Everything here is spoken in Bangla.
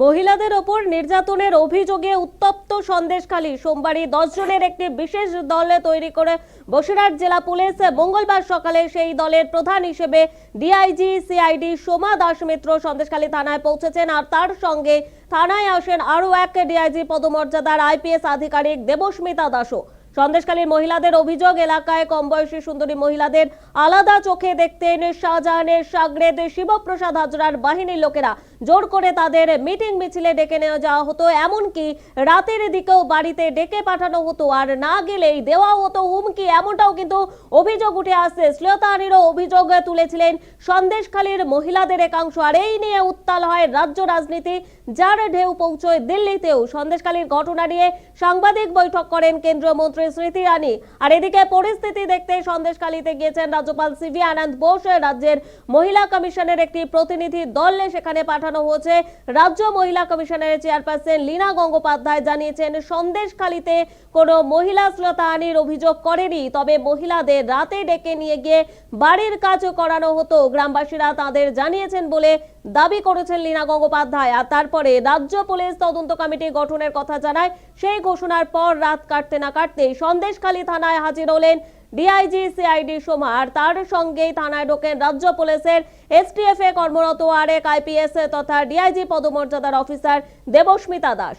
মহিলাদের ওপর নির্যাতনের অভিযোগে উত্তপ্ত সন্দেশখালী। সোমবারই 10 জনের একটি বিশেষ দল তৈরি করে বসিরহাট জেলা পুলিশ। মঙ্গলবার সকালে সেই দলের প্রধান হিসেবে ডিআইজি সিআইডি সোমা দাস মিত্র সন্দেশখালী থানায় পৌঁছেছেন। আর তার সঙ্গে থানায় আসেন আরও এক ডিআইজি পদমর্যাদার আইপিএস আধিকারিক দেবস্মিতা দাসও। সন্দেশখালীর মহিলাদের অভিযোগ, এলাকায় কম বয়সী সুন্দরী মহিলাদের আলাদা চোখে দেখতেন শাহজাহানের সাগরেদ শিবপ্রসাদ হাজরার বাহিনীর লোকেরা। জোর করে তাদের মিটিং মিছিলে ডেকে নিয়ে যাওয়া হতো, এমনকি রাতের দিকেও বাড়িতে ডেকে পাঠানো হতো, আর না গেলেই দেওয়া হতো হুমকি। এমনটাও কিন্তু অভিযোগ উঠে আসছে। শ্লীলতাহানিরও অভিযোগ তুলেছিলেন সন্দেশখালীর মহিলাদের একাংশ। আর এই নিয়ে উত্তাল হয় রাজ্য রাজনীতি, যার ঢেউ পৌঁছয় দিল্লিতেও। সন্দেশখালীর ঘটনা নিয়ে সাংবাদিক বৈঠক করেন কেন্দ্রীয় মন্ত্রী স্মৃতি ইরানি। আর এদিকে পরিস্থিতি দেখতে সন্দেশখালীতে গিয়েছেন রাজ্যপাল সিভি আনন্দ বোস। রাজ্যের মহিলা কমিশনের একটি প্রতিনিধি দল সেখানে পাঠানো হয়েছে। রাজ্য মহিলা কমিশনের চেয়ারপারসন লীনা গঙ্গোপাধ্যায় জানিয়েছেন, সন্দেশখালীতে কোনো মহিলা শ্লীলতাহানির অভিযোগ করেনি, তবে মহিলাদের রাতে ডেকে নিয়ে গিয়ে বাড়ির কাজ করানো হতো। গ্রামবাসীরা তাদের জানিয়েছেন বলে দাবি করেছেন লীনা গঙ্গোপাধ্যায়। আর তারপরে রাজ্য পুলিশ তদন্ত কমিটি গঠনের কথা জানায়। সেই ঘোষণার পর রাত কাটতে না কাটতেই সন্দেশখালী থানায় হাজির হলেন ডিআইজি সিআইডি সোমা। আর তার সঙ্গেই থানায় ঢোকেন রাজ্য পুলিশের এসটিএফ এ কর্মরত আরেক আইপিএস তথা ডিআইজি পদমর্যাদার অফিসার দেবস্মিতা দাস।